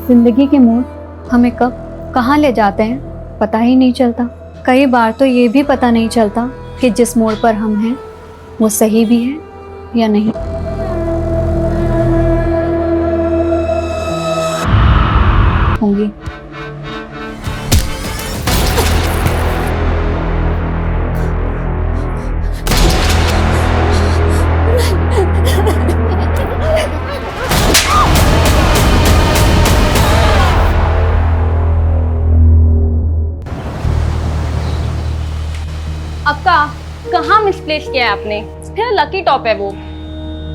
जिंदगी के मोड़ हमें कब कहाँ ले जाते हैं पता ही नहीं चलता। कई बार तो ये भी पता नहीं चलता कि जिस मोड़ पर हम हैं वो सही भी है या नहीं। होंगी आपका कहाँ मिसप्लेस किया है आपने? फिर लकी टॉप है वो।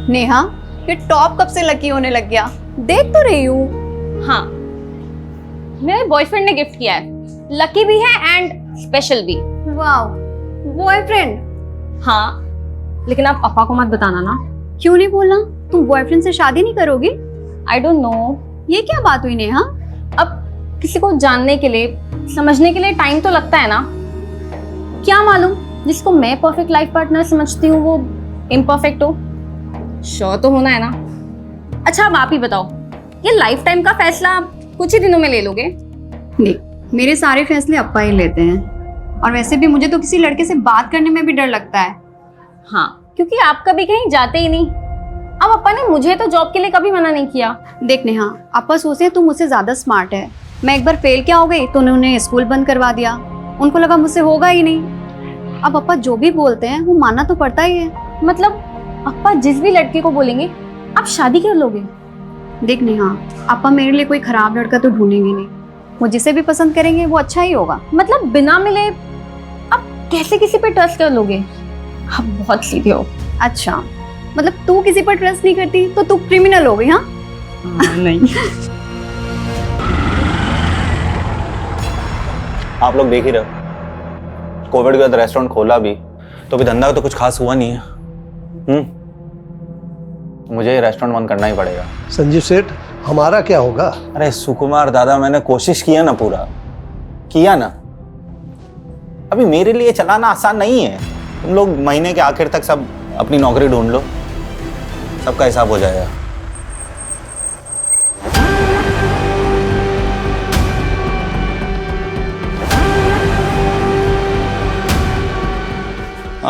नेहा, ये टॉप कब से लकी होने लग गया? देख तो रही हूँ। हाँ, मेरे बॉयफ्रेंड ने गिफ्ट किया है। लकी भी है एंड स्पेशल भी। वाह, बॉयफ्रेंड? हाँ, लेकिन आप पापा को मत बताना ना। क्यों नहीं बोलना? तुम बॉयफ्रेंड से शादी नहीं करोगी? I don't know. ये क्या बात हुई नेहा? अब किसी को जानने के लिए, समझने के लिए टाइम तो लगता है ना। क्या मालूम जिसको मैं परफेक्ट लाइफ पार्टनर समझती हूँ वो इम्परफेक्ट हो। श्योर तो होना है ना। अच्छा, अब आप ही बताओ, ये लाइफ टाइम का फैसला कुछ ही दिनों में ले लोगे? नहीं, मेरे सारे फैसले अप्पा ही लेते हैं। और वैसे भी मुझे तो किसी लड़के से बात करने में भी डर लगता है। हाँ, क्योंकि आप कभी कहीं जाते ही नहीं। अब अप्पा ने मुझे तो जॉब के लिए कभी मना नहीं किया। देख नेहा, अप्पा सोचते हैं तुम मुझसे ज्यादा स्मार्ट है। मैं एक बार फेल क्या हो गई तो उन्होंने स्कूल बंद करवा दिया। उनको लगा मुझसे होगा ही नहीं। अब अप्पा जो भी बोलते हैं वो मानना तो पड़ता ही है। मतलब अप्पा जिस भी लड़के को बोलेंगे आप शादी कर लोगे? देख नेहा, अप्पा मेरे लिए कोई खराब लड़का तो ढूंढेंगे नहीं। वो जिसे भी पसंद करेंगे वो अच्छा ही होगा। मतलब बिना मिले आप कैसे किसी पे ट्रस्ट कर लोगे? आप बहुत सीधे हो। अच्छा, मतलब तू किसी पर ट्रस्ट नहीं करती तो तू क्रिमिनल हो गई? हाँ नहीं। आप लोग देख ही रहे हो, कोविड के बाद रेस्टोरेंट खोला भी तो भी धंधा तो कुछ खास हुआ नहीं है। मुझे ये रेस्टोरेंट बंद करना ही पड़ेगा। संजीव सेठ, हमारा क्या होगा? अरे सुकुमार दादा, मैंने कोशिश किया ना, पूरा किया ना। अभी मेरे लिए चलाना आसान नहीं है। तुम लोग महीने के आखिर तक सब अपनी नौकरी ढूंढ लो, सबका हिसाब हो जाएगा।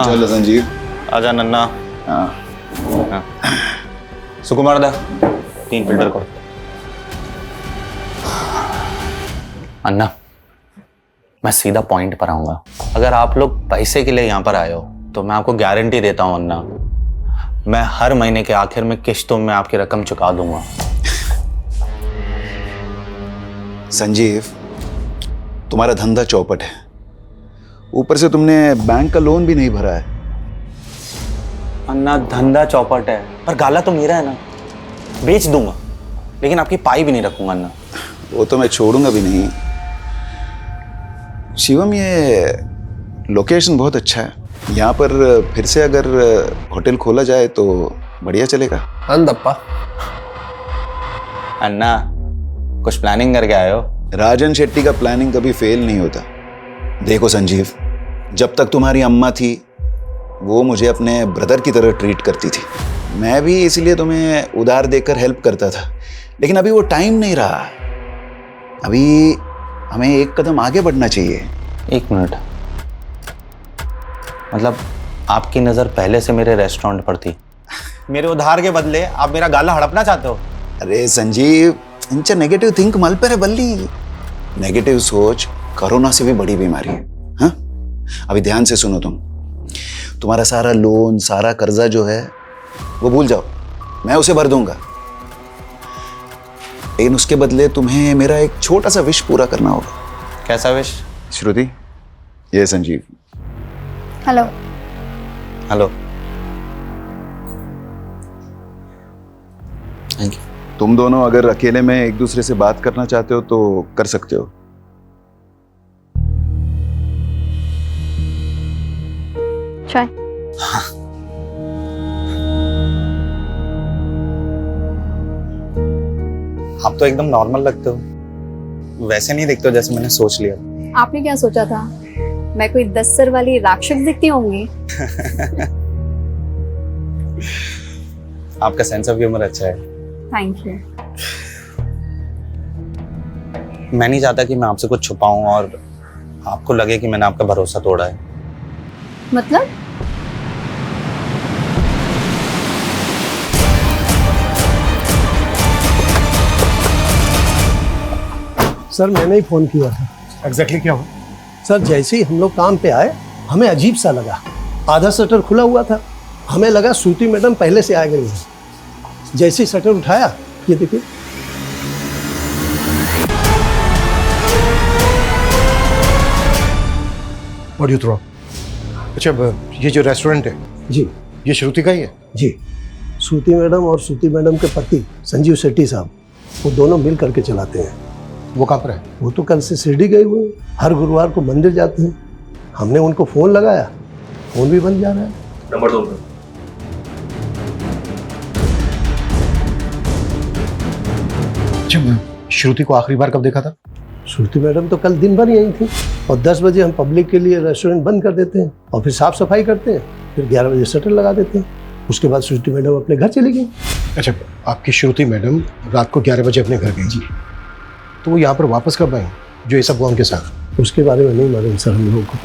चलो संजीव, आजा नन्ना। हाँ सुकुमार दा, 3 फिल्टर को। अन्ना, मैं सीधा पॉइंट पर आऊंगा। अगर आप लोग पैसे के लिए यहाँ पर आए हो तो मैं आपको गारंटी देता हूँ अन्ना, मैं हर महीने के आखिर में किश्तों में आपकी रकम चुका दूंगा। संजीव, तुम्हारा धंधा चौपट है, ऊपर से तुमने बैंक का लोन भी नहीं भरा है। अन्ना, धंधा चौपट है पर गाला तो मेरा है ना। बेच दूंगा लेकिन आपकी पाई भी नहीं रखूंगा अन्ना। वो तो मैं छोड़ूंगा भी नहीं। शिवम, ये लोकेशन बहुत अच्छा है, यहाँ पर फिर से अगर होटल खोला जाए तो बढ़िया चलेगा। अंदप्पा, अन्ना, कुछ प्लानिंग करके आए हो? राजन शेट्टी का प्लानिंग कभी फेल नहीं होता। देखो संजीव, जब तक तुम्हारी अम्मा थी वो मुझे अपने ब्रदर की तरह ट्रीट करती थी। मैं भी इसलिए तुम्हें उधार देकर हेल्प करता था, लेकिन अभी वो टाइम नहीं रहा। अभी हमें एक कदम आगे बढ़ना चाहिए। 1 मिनट, मतलब आपकी नज़र पहले से मेरे रेस्टोरेंट पर थी, मेरे उधार के बदले आप मेरा गाला हड़पना चाहते हो? अरे संजीव, इंचा नेगेटिव थिंक मल पर है बल्ली। नेगेटिव सोच कोरोना से भी बड़ी बीमारी है। हाँ, अभी ध्यान से सुनो। तुम्हारा सारा लोन, सारा कर्जा जो है वो भूल जाओ, मैं उसे भर दूंगा। लेकिन उसके बदले तुम्हें मेरा एक छोटा सा विश पूरा करना होगा। कैसा विश? श्रुति, ये Sanjeev. Hello. Hello. Thank you. तुम दोनों अगर अकेले में एक दूसरे से बात करना चाहते हो तो कर सकते हो। चाय? आप तो एकदम नॉर्मल लगते हो, वैसे नहीं दिखते हो जैसे मैंने सोच लिया। आपने क्या सोचा था? मैं कोई 10 सर वाली राक्षस दिखती होंगी? आपका सेंस ऑफ ह्यूमर अच्छा है। Thank you. मैं नहीं चाहता कि मैं आपसे कुछ छुपाऊं और आपको लगे कि मैंने आपका भरोसा तोड़ा है। मतलब सर मैंने ही फोन किया था। एग्जैक्टली क्या हुआ? सर जैसे ही हम लोग काम पे आए हमें अजीब सा लगा। आधा शटर खुला हुआ था, हमें लगा श्रुति मैडम पहले से आ गई है। जैसे ही शटर उठाया, ये देखिए व्हाट यू थ्रो? अच्छा, ये जो रेस्टोरेंट है जी ये श्रुति का ही है? जी, श्रुति मैडम और श्रुति मैडम के पति संजीव शेट्टी साहब, वो दोनों मिल करके चलाते हैं। वो कहाँ पर है? वो तो कल से शिरडी गए हुए हैं, हर गुरुवार को मंदिर जाते हैं। हमने उनको फोन लगाया, फोन भी बंद जा रहा है। नंबर दो उनका। अच्छा, मैं श्रुति को आखिरी बार कब देखा था? श्रुति मैडम तो कल दिन भर यहीं थी और 10 बजे हम पब्लिक के लिए रेस्टोरेंट बंद कर देते हैं और फिर साफ सफाई करते हैं, फिर 11 बजे शटर लगा देते हैं। उसके बाद श्रुति मैडम अपने घर चली गई। अच्छा, आपकी श्रुति मैडम रात को 11 बजे अपने घर गई जी, तो वो यहाँ पर वापस कब आई जो ये सब हुआ उनके साथ? उसके बारे में नहीं मालूम सर हम लोगों को।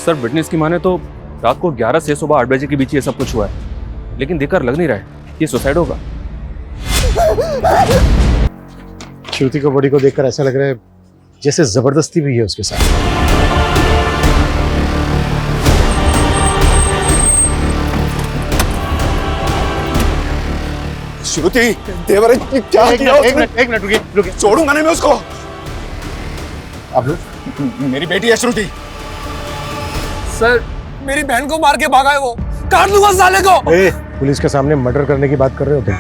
सर विटनेस की माने तो रात को 11 से सुबह 8 बजे के बीच ये सब कुछ हुआ है, लेकिन देखकर लग नहीं रहा है ये सुसाइड होगा। श्रुति को बॉडी को देखकर ऐसा लग रहा है जैसे जबरदस्ती भी है उसके साथ। श्रुति देवर क्या किया उसने? एक मिनट रुकिए। छोड़ूंगा नहीं मैं उसको। आप लोग? मेरी बेटी है श्रुति। सर मेरी बहन को मार के भागा है वो, काट दूंगा साले को। पुलिस के सामने मर्डर करने की बात कर रहे हो तुम?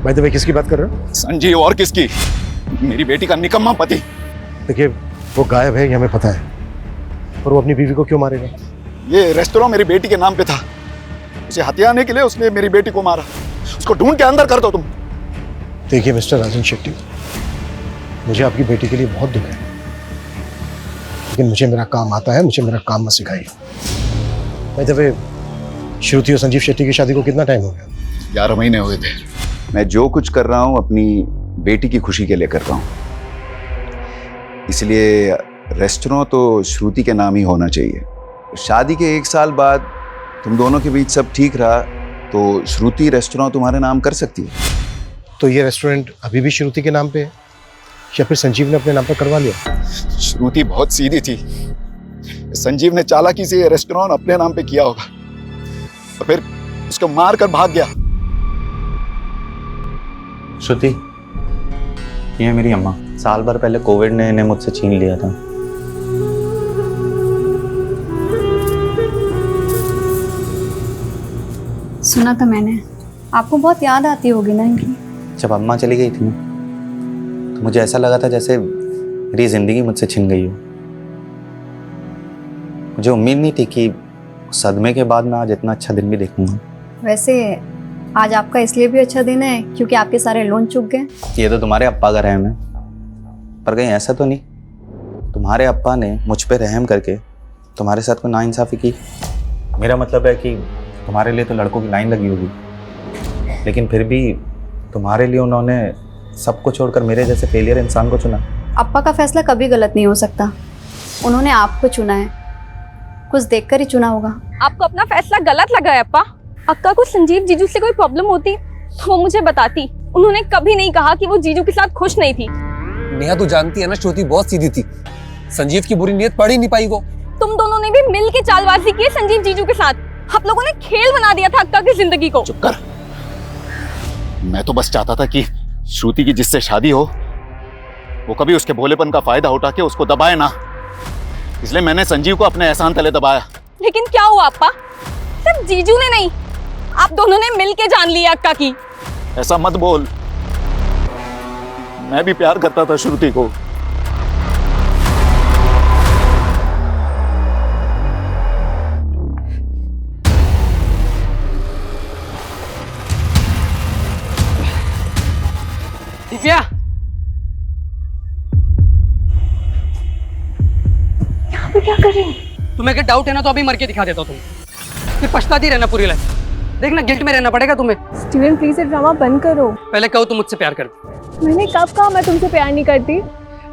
बाय द वे किसकी बात कर रहे हो? संजीव और किसकी? मेरी बेटी का निकम्मा पति। देखिए वो गायब है ये हमें पता है, पर वो अपनी बीवी को क्यों मारेगा? ये रेस्टोरेंट मेरी बेटी के नाम पे था, उसे हथियाने के लिए उसने मेरी बेटी को मारा। उसको ढूंढ के अंदर कर दो तुम। देखिए मिस्टर राजन शेट्टी, मुझे आपकी बेटी के लिए बहुत दुख है, लेकिन मुझे मेरा काम आता है, मुझे मेरा काम मत सिखाइए। बाय द वे श्रुति और संजीव शेट्टी की शादी को कितना टाइम हो गया? 11 महीने हुए थे। मैं जो कुछ कर रहा हूँ अपनी बेटी की खुशी के लिए कर रहा हूँ, इसलिए रेस्टोरेंट तो श्रुति के नाम ही होना चाहिए। शादी के 1 साल बाद तुम दोनों के बीच सब ठीक रहा तो श्रुति रेस्टोरेंट तुम्हारे नाम कर सकती है। तो ये रेस्टोरेंट अभी भी श्रुति के नाम पे है या फिर संजीव ने अपने नाम पर करवा लिया? श्रुति बहुत सीधी थी, संजीव ने चालाकी से ये रेस्टोरेंट अपने नाम पे किया होगा और फिर उसको मार कर भाग गया। श्रुति, ये है मेरी अम्मा। साल भर पहले कोविड ने इन्हें मुझसे छीन लिया था। सुना था मैंने, आपको बहुत याद आती होगी ना इनकी। जब अम्मा चली गई थी ना, तो मुझे ऐसा लगा था जैसे मेरी जिंदगी मुझसे छिन गई हो। मुझे उम्मीद नहीं थी कि सदमे के बाद मैं आज इतना अच्छा दिन भी देखूंगा। वैसे आज आपका इसलिए भी अच्छा दिन है क्योंकि आपके सारे लोन चुक गए। ये तो तुम्हारे अप्पा का रहम है, पर कहीं ऐसा तो नहीं तुम्हारे अप्पा ने मुझ पे रहम करके तुम्हारे साथ कोई नाइंसाफी की? मेरा मतलब है कि तुम्हारे लिए तो लड़कों की लाइन लगी होगी, लेकिन फिर भी तुम्हारे लिए उन्होंने सबको छोड़कर मेरे जैसे फेलियर इंसान को चुना। अप्पा का फैसला कभी गलत नहीं हो सकता, उन्होंने आपको चुना है, कुछ देखकर ही चुना होगा। आपको अपना फैसला गलत लगा है अप्पा? अक्का को संजीव जीजू से कोई प्रॉब्लम होती तो वो मुझे बताती। उन्होंने कभी नहीं कहा कि वो जीजू के साथ खुश नहीं थी। नेहा तू जानती है ना, श्रुति बहुत सीधी थी, संजीव की बुरी नीयत पढ़ ही नहीं पाई वो। तुम दोनों ने भी मिल के चालबाजी की संजीव जीजू के साथ। आप लोगों ने खेल बना दिया था अक्का की जिंदगी को। चुप कर। मैं तो बस चाहता था कि श्रुति की जिससे शादी हो वो कभी उसके भोलेपन का फायदा उठा के उसको दबाए ना, इसलिए मैंने संजीव को अपने एहसान तले दबाया। लेकिन क्या हुआ अप्पा? सिर्फ जीजू ने नहीं, आप दोनों ने मिल के जान लिया अक्का की। ऐसा मत बोल, मैं भी प्यार करता था श्रुति को। दिव्या, यहाँ पे क्या कर रही हो? तुम्हें अगर डाउट है ना तो अभी मर के दिखा देता हूँ, तुम फिर पछताती रहना पूरी लाइफ। देखना गिल्ट में रहना पड़ेगा तुम्हें। स्टीवन प्लीज ये ड्रामा बंद करो। पहले कहो तुम मुझसे प्यार करती, मैंने कब कहा मैं तुमसे प्यार नहीं करती?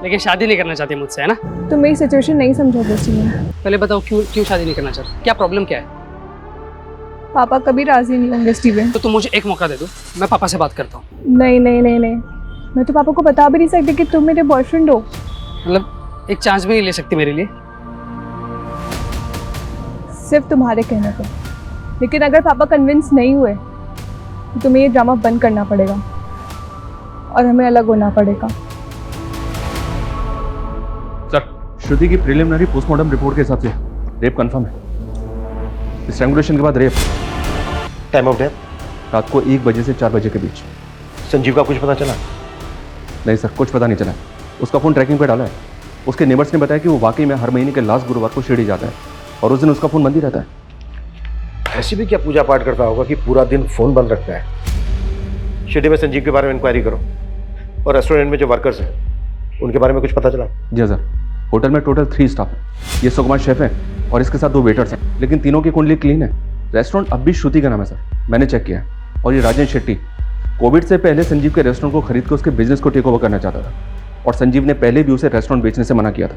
लेकिन शादी नहीं करना चाहती मुझसे, है ना? तुम मेरी सिचुएशन नहीं समझोगे स्टीवन। पहले बताओ क्यों शादी नहीं करना चाहती, क्या प्रॉब्लम क्या है? पापा कभी राजी नहीं होंगे स्टीवन। तो तुम मुझे एक मौका दे दो, मैं पापा से बात करता हूँ। नहीं नहीं नहीं नहीं, मैं तो पापा को बता भी नहीं सकती कि तुम मेरे बॉयफ्रेंड हो। मतलब एक चांस भी नहीं ले सकती मेरे लिए? सिर्फ तुम्हारे कहने पर। लेकिन अगर पापा कन्विंस नहीं हुए तो तुम्हें ये ड्रामा बंद करना पड़ेगा और हमें अलग होना पड़ेगा। सर, श्रुति की प्रिलिमिनरी पोस्टमार्टम रिपोर्ट के हिसाब से रेप कंफर्म है। स्ट्रैंगुलेशन के बाद रेप। Time of death? रात को 1 बजे से 4 बजे के बीच। संजीव का कुछ पता चला? नहीं सर, कुछ पता नहीं चला। उसका फ़ोन ट्रैकिंग पे डाला है। उसके नेबर्स ने बताया कि वो वाकई में हर महीने के लास्ट गुरुवार को शिरडी जाता है और उस दिन उसका फ़ोन बंद ही रहता है। ऐसी भी क्या पूजा पाठ करता होगा कि पूरा दिन फोन बंद रखता है? शिरडी में संजीव के बारे में इंक्वायरी करो और रेस्टोरेंट में जो वर्कर्स हैं उनके बारे में कुछ पता चला? जी सर, होटल में टोटल 3 स्टाफ है। ये सुकुमार शेफ है और इसके साथ 2 वेटर्स हैं, लेकिन तीनों की कुंडली क्लीन है। रेस्टोरेंट अब भी श्रुति का नाम है सर, मैंने चेक किया है। और ये राजन शेट्टी कोविड से पहले संजीव के रेस्टोरेंट को खरीद कर उसके बिजनेस को टेक ओवर करना चाहता था और संजीव ने पहले भी उसे रेस्टोरेंट बेचने से मना किया था।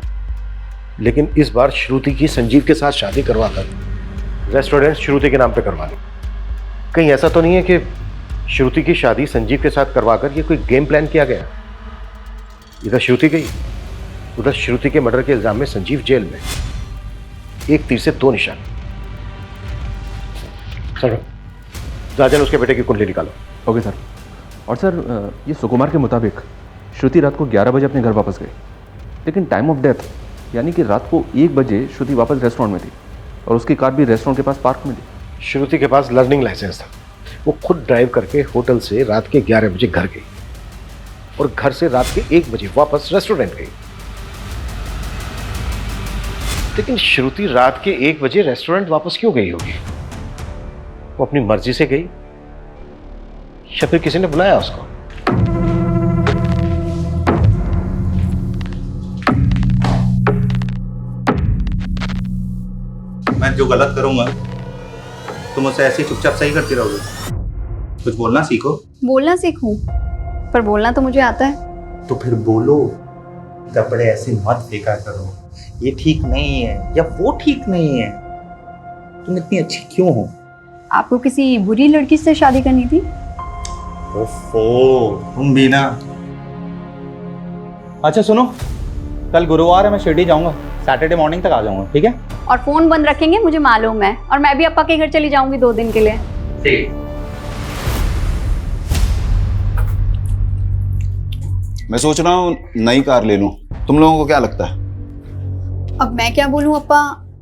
लेकिन इस बार श्रुति की संजीव के साथ शादी करवाकर रेस्टोरेंट श्रुति के नाम पे करवा ली। कहीं ऐसा तो नहीं है कि श्रुति की शादी संजीव के साथ करवाकर ये कोई गेम प्लान किया गया? इधर श्रुति गई, उधर श्रुति के मर्डर के इल्जाम में संजीव जेल में। एक तीर से 2 निशान। चलो राजन, उसके बेटे की कुंडली निकालो। Okay sir. और सर, ये सुकुमार के मुताबिक श्रुति रात को 11 बजे अपने घर वापस गई, लेकिन टाइम ऑफ डेथ यानी कि रात को 1 बजे श्रुति वापस रेस्टोरेंट में थी और उसकी कार भी रेस्टोरेंट के पास पार्क में थी। श्रुति के पास लर्निंग लाइसेंस था। वो खुद ड्राइव करके होटल से रात के 11 बजे घर गई और घर से रात के 1 बजे वापस रेस्टोरेंट गई। लेकिन श्रुति रात के 1 बजे रेस्टोरेंट वापस क्यों गई होगी? वो अपनी मर्जी से गई या फिर किसी ने बुलाया उसको? मैं जो गलत करूंगा तुम उसे ऐसे ही चुपचाप सही करती रहोगे? कुछ बोलना सीखो। बोलना सीखूं, पर बोलना तो मुझे आता है। तो फिर बोलो। कपड़े ऐसे मत फेंका करो, ये ठीक नहीं है या वो ठीक नहीं है। तुम इतनी अच्छी क्यों हो? आपको किसी बुरी लड़की से शादी करनी थी? ओफो, तुम भी ना। अच्छा सुनो, कल गुरुवार है, मैं शिरडी जाऊंगा। सैटरडे मॉर्निंग तक आ जाऊंगा, ठीक है? और फोन बंद रखेंगे, मुझे मालूम है। और मैं भी अप्पा के घर चली जाऊंगी 2 दिन के लिए। ठीक। मैं सोच रहा हूँ नई कार ले लूं। तुम लोगों को क्या लगता है? अब मैं क्या बोलूं अप्पा,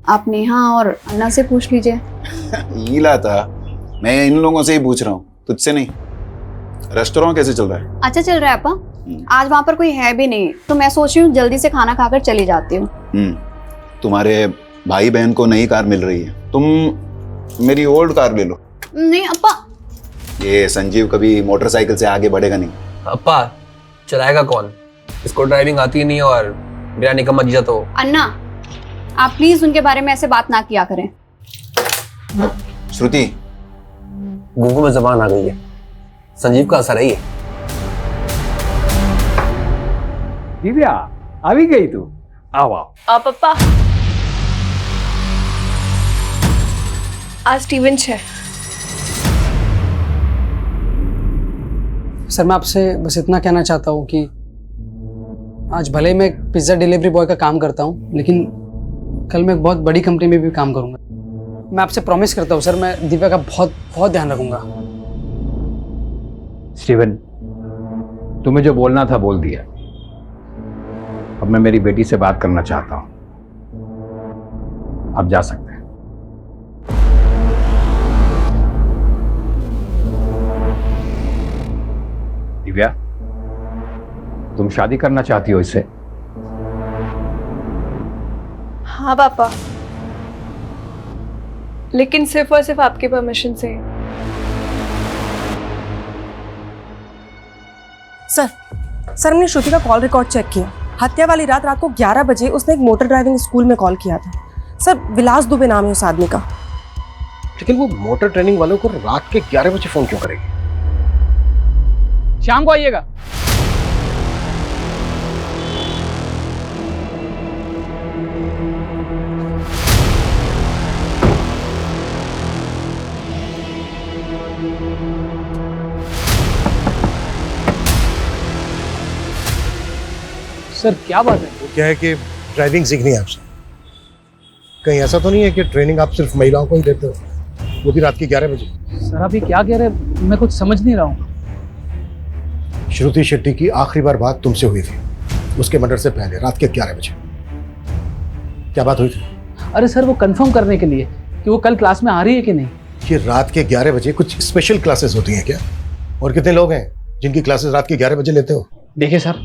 आप नेहा और अन्ना से पूछ लीजिए। हीला था, मैं इन लोगों से ही पूछ रहा हूँ, तुझसे नहीं। रेस्टोरेंट कैसे चल रहा है? अच्छा चल रहा है अप्पा। आज वहाँ पर कोई है भी नहीं, तो मैं सोच रही हूँ जल्दी से खाना खाकर चली जाती हूँ। तुम्हारे भाई बहन को नई कार मिल रही है, तुम मेरी ओल्ड कार ले लो। नहीं अप्पा। ये संजीव कभी मोटरसाइकिल से आगे बढ़ेगा नहीं। अप्पा, चलाएगा कौन? इसको ड्राइविंग आती ही नहीं और मेरा निकम्मा जीजा तो। अन्ना, आप प्लीज उनके बारे में ऐसे बात ना किया करें। श्रुति, गूगल में जबान आ गई है। संजीव का असर है ये। दिव्या, आ भी गई तू? आओ आओ। पापा, आज स्टीवन है। सर मैं आपसे बस इतना कहना चाहता हूँ कि आज भले ही मैं एक पिज़्ज़ा डिलीवरी बॉय का काम करता हूँ, लेकिन कल मैं एक बहुत बड़ी कंपनी में भी काम करूँगा। मैं आपसे प्रॉमिस करता हूँ सर, मैं दिव्या का बहुत बहुत ध्यान रखूँगा। स्टीवन, तुम्हें जो बोलना था बोल दिया। अब मैं मेरी बेटी से बात करना चाहता हूँ। आप जा सकते हैं। दिव्या, तुम शादी करना चाहती हो इससे? हाँ पापा, लेकिन सिर्फ और सिर्फ आपके परमिशन से। सर हमने श्रुति का कॉल रिकॉर्ड चेक किया। हत्या वाली रात को 11 बजे उसने एक मोटर ड्राइविंग स्कूल में कॉल किया था। सर विलास दुबे नाम है उस आदमी का। लेकिन वो मोटर ट्रेनिंग वालों को रात के 11 बजे फोन क्यों करेगी? शाम को आइएगा। सर क्या बात है? वो क्या है कि ड्राइविंग सीखनी है आपसे। कहीं ऐसा तो नहीं है कि ट्रेनिंग आप सिर्फ महिलाओं को ही देते हो, वो भी रात के 11 बजे? सर आप ये क्या कह रहे हैं, मैं कुछ समझ नहीं रहा हूँ। श्रुति शेट्टी की आखिरी बार बात तुमसे हुई थी उसके मर्डर से पहले, रात के 11 बजे। क्या बात हुई थी? अरे सर वो कंफर्म करने के लिए कि वो कल क्लास में आ रही है कि नहीं। ये रात के 11 बजे कुछ स्पेशल क्लासेस होती हैं क्या? और कितने लोग हैं जिनकी क्लासेस रात के 11 बजे लेते हो? देखिए सर,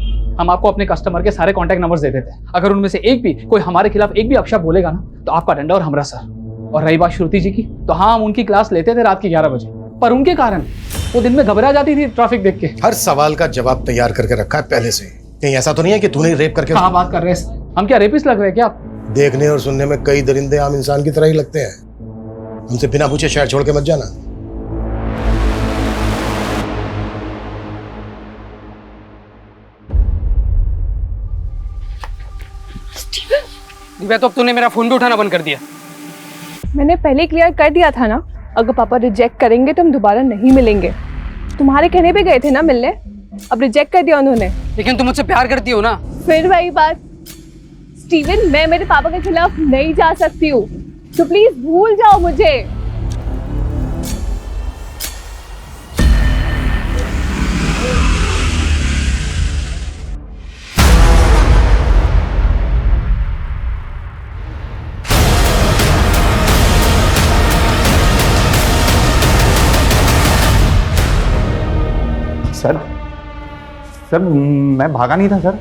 हम आपको अपने कस्टमर के सारे कॉन्टैक्ट नंबर्स दे देते हैं। अगर उनमें से एक भी कोई हमारे खिलाफ एक भी अपशब्द बोलेगा ना तो आपका डंडा और हमरा सर। और रही बात श्रुति जी की, तो हाँ हम उनकी क्लास लेते थे रात के 11 बजे, पर उनके कारण वो दिन में घबरा जाती थी ट्रैफिक देख के। हर सवाल का जवाब तैयार करके रखा है पहले से। कहीं ऐसा तो नहीं है कि तूने रेप करके? कहाँ बात कर रहे हैं, हम क्या रेपिस्ट लग रहे हैं क्या आप? देखने और सुनने में कई दरिंदे आम इंसान की तरह ही लगते हैं। हमसे बिना पूछे शहर छोड़ के मत जाना। दिव्या तो अब तूने मेरा फोन भी उठाना बंद कर दिया। मैंने पहले क्लियर कर दिया था ना, अगर पापा रिजेक्ट करेंगे तो हम दोबारा नहीं मिलेंगे। तुम्हारे कहने पे गए थे ना मिलने, अब रिजेक्ट कर दिया उन्होंने। लेकिन तुम मुझसे प्यार करती हो ना? फिर वही बात स्टीवन, मैं मेरे पापा के खिलाफ नहीं जा सकती हूँ, तो प्लीज भूल जाओ मुझे। सर मैं भागा नहीं था सर,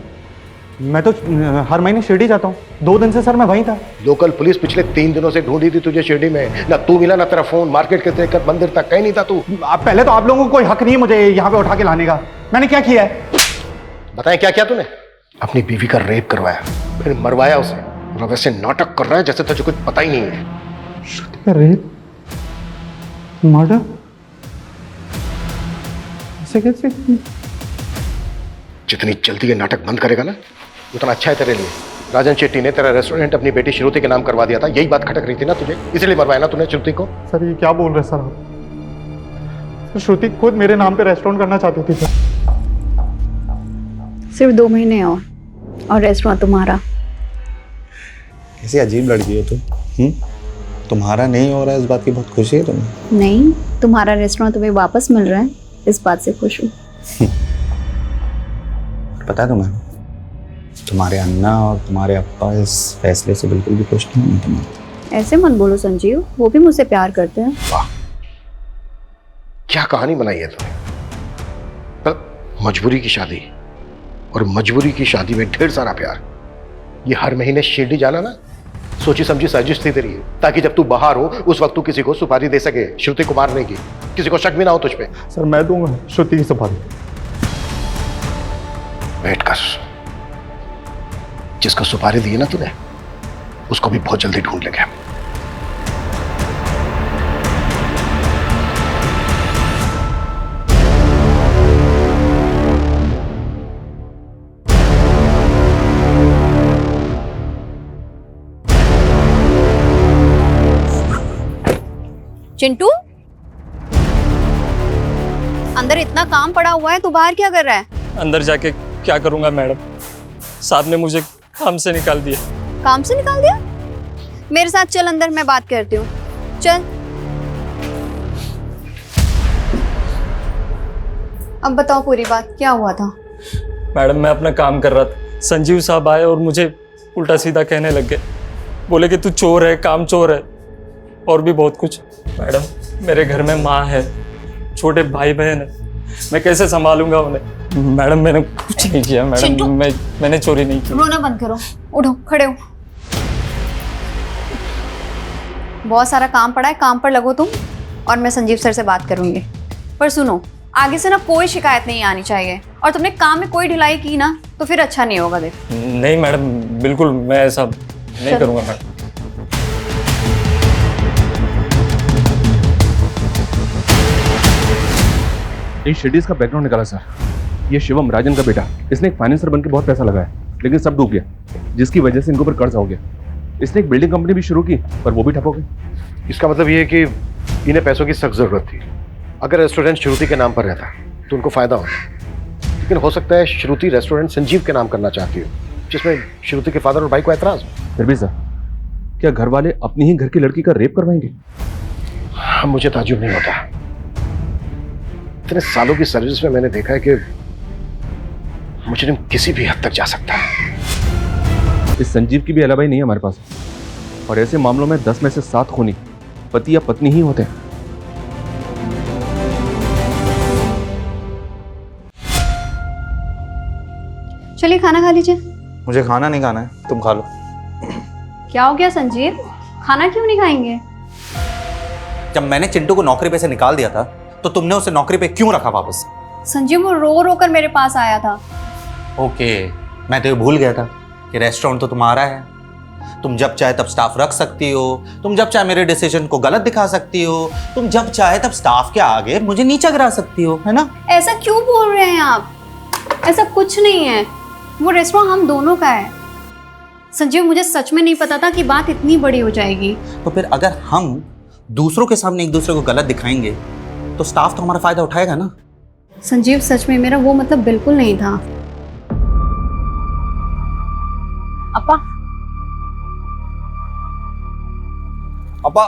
मैं तो हर महीने शिरडी जाता हूँ। 2 दिन से सर मैं वहीं था। लोकल पुलिस पिछले 3 दिनों से ढूंढी थी तुझे शिरडी में, ना तू मिला ना तेरा फोन। मार्केट के लेकर मंदिर तक कहीं नहीं था तू। पहले तो आप लोगों को कोई हक नहीं है मुझे यहाँ पे उठा के लाने का। मैंने क्या किया है? बताएं क्या किया तूने? अपनी बीवी का रेप करवाया, फिर मरवाया उसे, और वैसे नाटक कर रहा है जैसे तुझे कुछ पता ही नहीं है। श्रुति का रेप, मर्डर, ऐसे कैसे? जितनी जल्दी ये नाटक बंद करेगा ना उतना अच्छा है तेरे लिए। राजन शेट्टी ने तेरा रेस्टोरेंट अपनी बेटी श्रुति के नाम करवा दिया था, यही बात खटक रही थी ना तुझे, इसलिए मरवाया ना तूने श्रुति को। सर ये क्या बोल रहे हैं सर आप? श्रुति खुद मेरे नाम पे रेस्टोरेंट करना चाहती थी सर। सिर्फ 2 महीने और रेस्टोरेंट तुम्हारा। कैसी अजीब लड़की हो तुम। तुम्हारा नहीं हो रहा है इस बात की बहुत खुशी है तुम्हें? नहीं, तुम्हारा रेस्टोरेंट तुम्हें वापस मिल रहा है, इस बात से खुश हूँ। पता है तुम्हें, तुम्हारे अन्ना और तुम्हारे अप्पा इस फैसले से बिल्कुल भी खुश नहीं है तुम्हें। ऐसे मत बोलो संजीव, वो भी मुझसे प्यार करते हैं। वाह, क्या कहानी बनाई है तुमने। पर मजबूरी की शादी, और मजबूरी की शादी में ढेर सारा प्यार। ये हर महीने शिरडी जाना ना सोची समझी साजिश थी तेरी, ताकि जब तू बाहर हो उस वक्त तू किसी को सुपारी दे सके श्रुति को मारने की, किसी को शक भी ना हो तुझ पे। सर मैं दूंगा श्रुति की सुपारी। वेट कर, जिसको सुपारी दी है ना तूने उसको भी बहुत जल्दी ढूंढ लेंगे। चिंटू, अंदर इतना काम पड़ा हुआ है, तू बाहर क्या कर रहा है? अंदर जाके क्या करूंगा मैडम, साहब ने मुझे काम से निकाल दिया। काम से निकाल दिया? मेरे साथ चल अंदर, मैं बात करती हूँ, चल। अब बताओ पूरी बात, क्या हुआ था? मैडम मैं अपना काम कर रहा था, संजीव साहब आए और मुझे उल्टा सीधा कहने लग गए। बोले कि तू चोर है, काम चोर है, और भी बहुत कुछ। मैडम मेरे घर में माँ है, छोटे भाई बहन है, मैं कैसे संभालूंगा उन्हें? मैडम मैंने कुछ नहीं किया मैडम, मैंने चोरी नहीं की। रोना बंद करो, उठो, खड़े हो। बहुत सारा काम पड़ा है, काम पर लगो तुम, और मैं संजीव सर से बात करूंगी। पर सुनो, आगे से ना कोई शिकायत नहीं आनी चाहिए, और तुमने काम में कोई ढिलाई की ना तो फिर अच्छा नहीं होगा। देख नहीं मैडम, बिल्कुल मैं ऐसा नहीं करूंगा मैडम। इन शेडीज का बैकग्राउंड निकाला सर। ये शिवम, राजन का बेटा, इसने एक फाइनेंसर बनकर बहुत पैसा लगाया, लेकिन सब डूब गया, जिसकी वजह से इनके ऊपर कर्ज हो गया। इसने एक बिल्डिंग कंपनी भी शुरू की, पर वो भी ठप हो गई। इसका मतलब ये है कि इन्हें पैसों की सख्त जरूरत थी। अगर रेस्टोरेंट श्रुति के नाम पर रहता तो उनको फायदा होता, लेकिन हो सकता है श्रुति रेस्टोरेंट संजीव के नाम करना चाहती हो, जिसमें श्रुति के फादर और भाई को एतराज हो। फिर भी सर, क्या घर वाले अपनी ही घर की लड़की का रेप करवाएंगे? मुझे ताज्जुब नहीं होता। इतने सालों की सर्विस में मैंने देखा है कि मुजरिम किसी भी हद तक जा सकता है। इस संजीव की भी अलाबाई नहीं है हमारे पास, और ऐसे मामलों में 10 में से 7 खूनी पति या पत्नी ही होते हैं। चलिए खाना खा लीजिए। मुझे खाना नहीं खाना है, तुम खा लो। क्या हो गया संजीव, खाना क्यों नहीं खाएंगे? जब मैंने चिंटू को नौकरी पे से निकाल दिया था तो तुमने उसे नौकरी पे क्यों रखा वापस? संजीव वो रो रो कर मेरे पास आया था। ओके, मैं तो ये भूल गया था कि रेस्टोरेंट तो तुम्हारा है। तुम जब चाहे तब स्टाफ रख सकती हो, तुम जब चाहे मेरे डिसीजन को गलत दिखा सकती हो, तुम जब चाहे तब स्टाफ के आगे मुझे नीचा गिरा सकती हो, है ना? ऐसा क्यों बोल रहे हैं आप? ऐसा कुछ नहीं है, वो रेस्टोरेंट हम दोनों का है। संजीव, मुझे सच में नहीं पता था कि बात इतनी बड़ी हो जाएगी। तो फिर अगर हम दूसरों के सामने एक दूसरे को गलत दिखाएंगे तो स्टाफ तो हमारा फायदा उठाएगा ना? संजीव, सच में मेरा वो मतलब बिल्कुल नहीं था। अपा,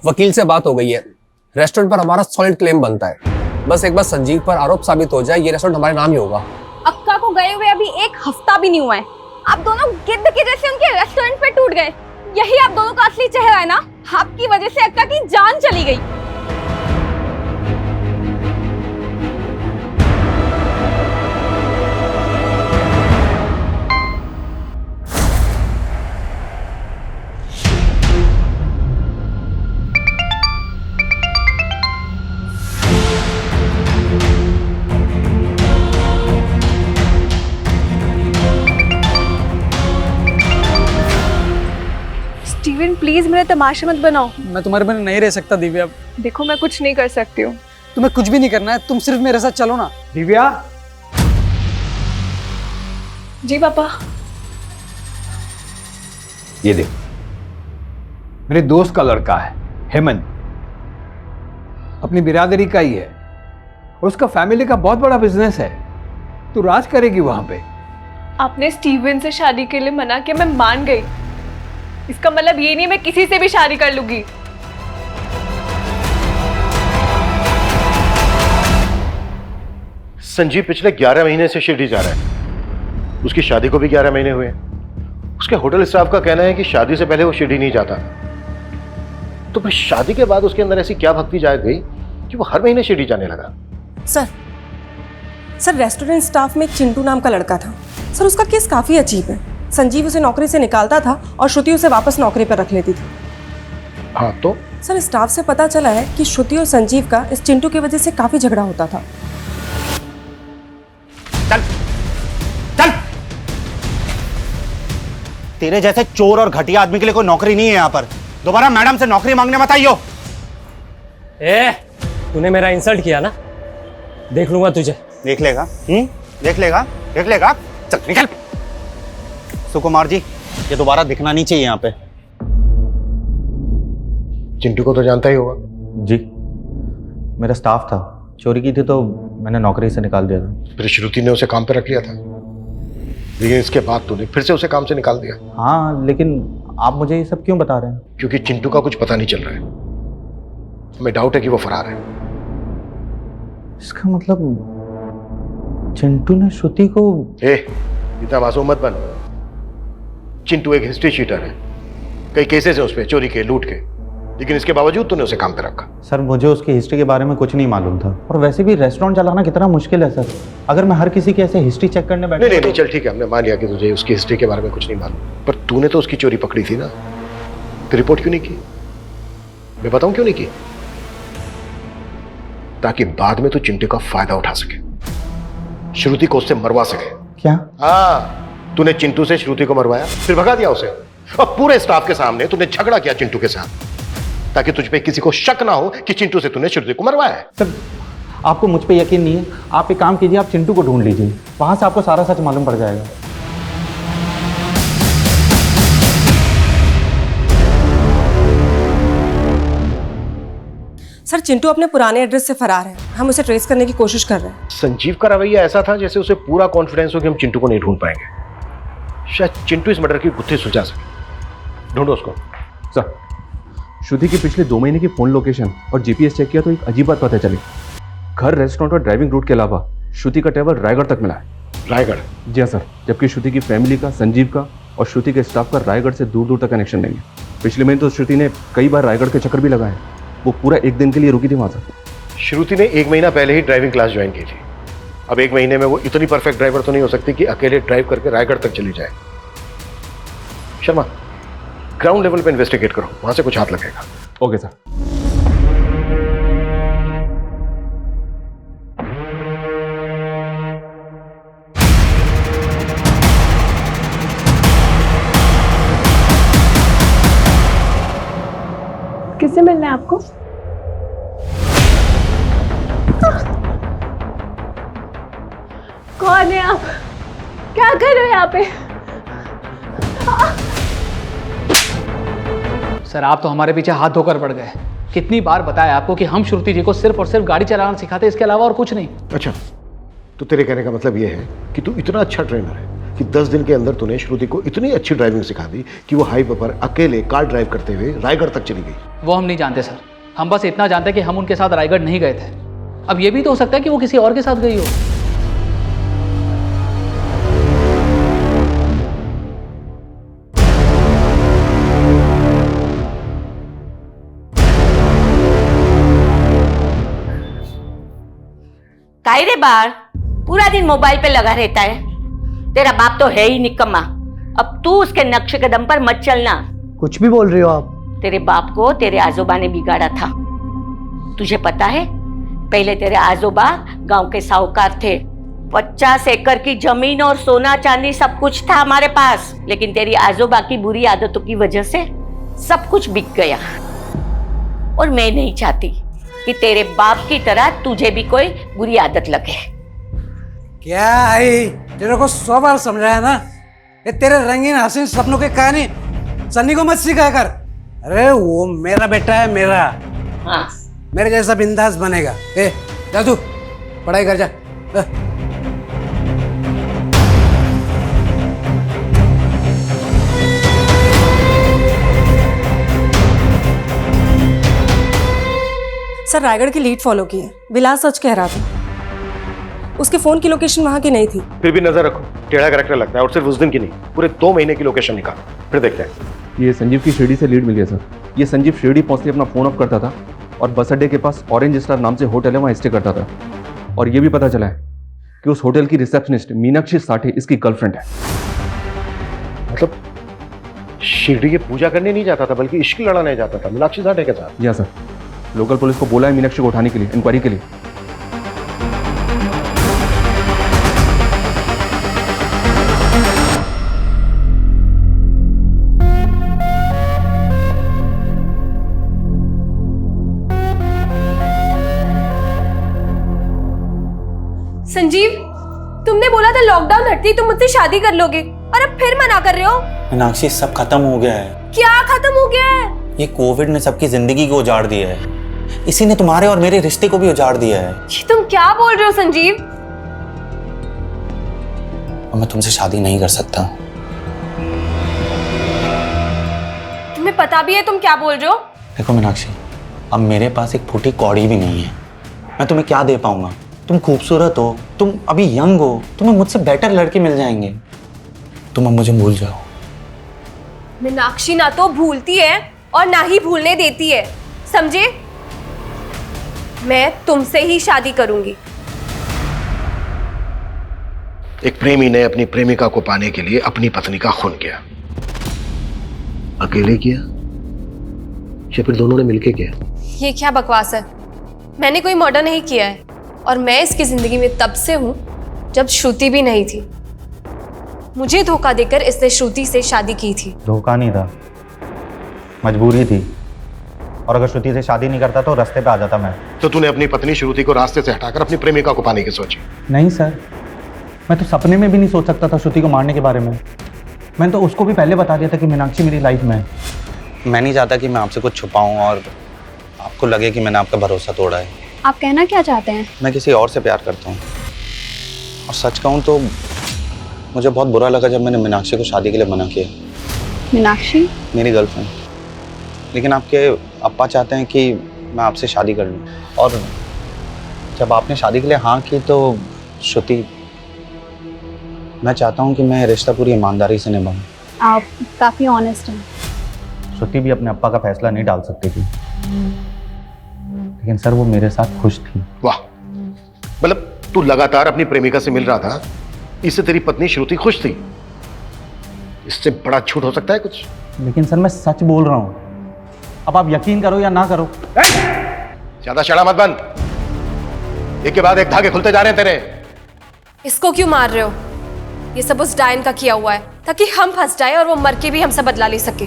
वकील से बात हो गई है, रेस्टोरेंट पर हमारा सॉलिड क्लेम बनता है। बस एक बार संजीव पर आरोप साबित हो जाए, ये रेस्टोरेंट हमारे नाम ही होगा। अक्का को गए हुए अभी 1 हफ्ता भी नहीं हुआ है, आप दोनों गिद्ध के जैसे उनके रेस्टोरेंट पे टूट गए। यही आप दोनों का असली चेहरा है ना? आपकी वजह से अक्का की जान चली गई। स्टीवन, प्लीज मेरे तमाशे मत बनाओ। मैं तुम्हारे बिना नहीं रह सकता दिव्या। देखो, मैं कुछ नहीं कर सकती हूँ। तुम्हें कुछ भी नहीं करना है, तुम सिर्फ मेरे साथ चलो ना। दिव्या, जी पापा। ये देख, मेरे दोस्त का लड़का है हेमंत, अपनी बिरादरी का ही है, और उसका फैमिली का बहुत बड़ा बिजनेस है। तू राज करेगी वहां पे। आपने स्टीवन से शादी के लिए मना किया, मैं मान गई। इसका मतलब ये नहीं मैं किसी से भी शादी कर लूंगी। संजीव पिछले 11 महीने से शिरडी जा रहा है। उसकी शादी को भी 11 महीने हुए। उसके होटल स्टाफ का कहना है कि शादी से पहले वो शिरडी नहीं जाता। तो फिर शादी के बाद उसके अंदर ऐसी क्या भक्ति जाग गई कि वो हर महीने शिरडी जाने लगा? सर रेस्टोरेंट स्टाफ में एक चिंटू नाम का लड़का था। सर उसका केस काफी अजीब है। संजीव उसे नौकरी से निकालता था और श्रुति उसे वापस नौकरी पर रख लेती थी। हाँ तो? सर स्टाफ से पता चला है कि श्रुति और संजीव का इस चिंटू की वजह से काफी झगड़ा होता था। चल चल, तेरे जैसे चोर और घटिया आदमी के लिए कोई नौकरी नहीं है यहाँ पर। दोबारा मैडम से नौकरी मांगने मत आइयो। तूने मेरा इंसल्ट किया ना, देख लूंगा तुझे। देख लेगा? देख लेगा, देख लेगा। चल निकल। सुकुमार जी, ये दोबारा दिखना नहीं चाहिए यहाँ पे। चिंटू को तो जानता ही होगा। जी, मेरा स्टाफ था, चोरी की थी तो मैंने नौकरी से निकाल दिया था। फिर श्रुति ने उसे काम पे रख लिया था, लेकिन इसके बाद तूने फिर से उसे काम से निकाल दिया। हाँ, लेकिन आप मुझे ये सब क्यों बता रहे हैं? क्योंकि चिंटू का कुछ पता नहीं चल रहा है। हमें डाउट है कि वो फरार है। इसका मतलब चिंटू ने श्रुति को... इतना मासूम मत बन। चिंटू एक हिस्ट्री शीटर है, कई केसेस हैं उस पे, चोरी के, लूट के, लेकिन इसके बावजूद तूने उसे काम पे रखा। सर, मुझे उसकी हिस्ट्री के बारे में कुछ नहीं मालूम था, और वैसे भी रेस्टोरेंट चलाना कितना मुश्किल है सर। अगर मैं हर किसी की ऐसे हिस्ट्री चेक करने बैठा... नहीं, चल ठीक है, हमने मान लिया कि तुझे उसकी हिस्ट्री के बारे में कुछ नहीं मालूम, पर तूने तो उसकी चोरी पकड़ी थी ना, तो रिपोर्ट क्यों नहीं की? मैं बताऊं क्यों नहीं की? ताकि बाद में तू चिंटू का फायदा उठा सके, श्रुति को उससे मरवा सके। क्या? हाँ, तूने चिंटू से श्रुति को मरवाया, फिर भगा दिया उसे, और पूरे स्टाफ के सामने तूने झगड़ा किया चिंटू के साथ, ताकि तुझ पे किसी को शक ना हो कि चिंटू से तूने श्रुति को मरवाया है। सर, आपको मुझ पे यकीन नहीं है, आप एक काम कीजिए, आप चिंटू को ढूंढ लीजिए, वहां से आपको सारा सच मालूम पड़ जाएगा। सर चिंटू अपने पुराने एड्रेस से फरार है, हम उसे ट्रेस करने की कोशिश कर रहे हैं। संजीव का रवैया ऐसा था जैसे उसे पूरा कॉन्फिडेंस हो कि हम चिंटू को नहीं ढूंढ पाएंगे। शायद चिंटू इस मर्डर की गुत्थी सुलझा सके। ढूंढो उसको। सर, श्रुति की पिछले 2 महीने की फोन लोकेशन और जीपीएस चेक किया तो एक अजीब बात पता चली। घर, रेस्टोरेंट और ड्राइविंग रूट के अलावा श्रुति का ट्रैवल रायगढ़ तक मिला है। रायगढ़? जी हाँ सर, जबकि श्रुति की फैमिली का, संजीव का और श्रुति के स्टाफ का रायगढ़ से दूर दूर तक कनेक्शन नहीं है। पिछले महीने तो श्रुति ने कई बार रायगढ़ के चक्कर भी लगाए। वो पूरा 1 दिन के लिए रुकी थी वहां सर। श्रुति ने 1 महीना पहले ही ड्राइविंग क्लास ज्वाइन की थी। अब 1 महीने में वो इतनी परफेक्ट ड्राइवर तो नहीं हो सकती कि अकेले ड्राइव करके रायगढ़ तक चली जाए। शर्मा, ग्राउंड लेवल पे इन्वेस्टिगेट करो, वहां से कुछ हाथ लगेगा। Okay sir. किससे मिलना है आपको? कौन है आप? क्या कर रहे हो यहाँ पे? सर आप तो हमारे पीछे हाथ धोकर पड़ गए। कितनी बार बताया आपको कि हम श्रुति जी को सिर्फ और सिर्फ गाड़ी चलाना सिखाते, इसके अलावा और कुछ नहीं। अच्छा, तो तेरे कहने का मतलब ये है कि तू इतना अच्छा ट्रेनर है कि 10 दिन के अंदर तूने श्रुति को इतनी अच्छी ड्राइविंग सिखा दी कि वो हाईवे पर अकेले कार ड्राइव करते हुए रायगढ़ तक चली गई। वो हम नहीं जानते सर, हम बस इतना जानते हैं कि हम उनके साथ रायगढ़ नहीं गए थे। अब ये भी तो हो सकता है कि वो किसी और के साथ गई हो। काहे रे बार, पूरा दिन मोबाइल पे लगा रहता है। तेरा बाप तो है ही निकम्मा। अब तू उसके नक्शे कदम पर मत चलना। कुछ भी बोल रही हो आप। तेरे बाप को तेरे आजोबा ने बिगाड़ा था। तुझे पता है, पहले तेरे आजोबा गांव के साहूकार थे। 50 एकड़ की जमीन और सोना चांदी सब कुछ था हमारे पास, लेकिन तेरी आजोबा की बुरी आदतों की वजह से सब कुछ बिक गया। और मैं नहीं चाहती कि तेरे बाप की तरह तुझे भी कोई बुरी आदत लगे। क्या आई, तेरे को 100 बार समझाया ना, ये तेरे रंगीन हसीन सपनों की कहानी सन्नी को मत सिखा कर। अरे वो मेरा बेटा है, मेरा। हाँ, मेरे जैसा बिंदास बनेगा। ए जा तू पढ़ाई कर जा। सर रायगढ़ की लीड फॉलो की है, विलास सच कह रहा था। उसके फोन की लोकेशन वहां की नहीं थी। फिर भी नजर रखो, टेढ़ा कैरेक्टर लगता है। और सिर्फ उस दिन की नहीं, पूरे 2 महीने की लोकेशन निकाल, फिर देखते हैं। ये संजीव की शिरडी से लीड मिली है सर। ये संजीव शिरडी पहुंचते अपना फोन ऑफ करता था और बस अड्डे के पास ऑरेंज स्टार नाम से होटल है, वहां स्टे करता था। और ये भी पता चला है कि उस होटल की रिसेप्शनिस्ट मीनाक्षी साठे इसकी गर्लफ्रेंड है। मतलब शिरडी की पूजा करने नहीं जाता था, बल्कि इश्क लड़ाने जाता था मीनाक्षी साठे के साथ। जी हाँ सर, लोकल पुलिस को बोला है मीनाक्षी को उठाने के लिए, इंक्वायरी के लिए। संजीव, तुमने बोला था लॉकडाउन हटती तुम मुझसे शादी कर लोगे, और अब फिर मना कर रहे हो। मीनाक्षी, सब खत्म हो गया है। क्या खत्म हो गया है? ये कोविड ने सबकी जिंदगी को उजाड़ दिया है। इसी ने तुम्हारे और मेरे रिश्ते को भी उजाड़ दिया है। ये तुम क्या बोल रहे हो संजीव? मैं तुमसे शादी नहीं कर सकता। तुम्हें पता भी है तुम क्या बोल रहे हो? देखो मीनाक्षी, अब मेरे पास एक फूटी कौड़ी भी नहीं है। मैं तुम्हें क्या दे पाऊंगा? तुम खूबसूरत हो, तुम अभी यंग हो, तुम्हें मुझसे बेटर लड़के मिल जाएंगे। तुम अब मुझे भूल जाओ। मीनाक्षी ना तो भूलती है और ना ही भूलने देती है, समझे? मैं तुमसे ही शादी करूंगी। एक प्रेमी ने अपनी प्रेमिका को पाने के लिए अपनी पत्नी का खून किया। अकेले किया या फिर दोनों ने मिलके किया? ये क्या बकवास है? मैंने कोई मर्डर नहीं किया है, और मैं इसकी जिंदगी में तब से हूं जब श्रुति भी नहीं थी। मुझे धोखा देकर इसने श्रुति से शादी की थी। धोखा नहीं था, मजबूरी थी। और अगर श्रुति से शादी नहीं करता तो रास्ते पे आ जाता मैं। तो तूने अपनी पत्नी श्रुति को रास्ते से हटाकर अपनी प्रेमिका को पाने की सोची? नहीं सर, मैं तो सपने में भी नहीं सोच सकता था श्रुति को मारने के बारे में। मैंने तो उसको भी पहले बता दिया था कि मीनाक्षी मेरी लाइफ में है। मैं नहीं चाहता कि मैं आपसे कुछ छुपाऊं और आपको लगे कि मैंने आपका भरोसा तोड़ा है। आप कहना क्या चाहते हैं? मैं किसी और से प्यार करता हूँ, और सच कहूँ तो मुझे बहुत बुरा लगा जब मैंने मीनाक्षी को शादी के लिए मना किया। मीनाक्षी मेरी गर्लफ्रेंड, लेकिन आपके अप्पा चाहते हैं कि मैं आपसे शादी कर लूँ। और जब आपने शादी के लिए हाँ की तो श्रुति, मैं चाहता हूँ कि मैं रिश्ता पूरी ईमानदारी से निभाऊँ। आप काफ़ी ऑनेस्ट हैं। श्रुति भी अपने अप्पा का फैसला नहीं डाल सकती थी, लेकिन सर वो मेरे साथ खुश थी। वाह, मतलब तू लगातार अपनी प्रेमिका से मिल रहा था, इससे तेरी पत्नी श्रुति खुश थी? इससे बड़ा झूठ हो सकता है कुछ? लेकिन सर मैं सच बोल रहा हूँ, अब आप यकीन करो या ना करो। ज्यादा शड़ा मत बन, एक के बाद एक धागे खुलते जा रहे हैं तेरे। इसको क्यों मार रहे हो? ये सब उस डायन का किया हुआ है ताकि हम फंस जाए और वो मर के भी हमसे बदला ले सके।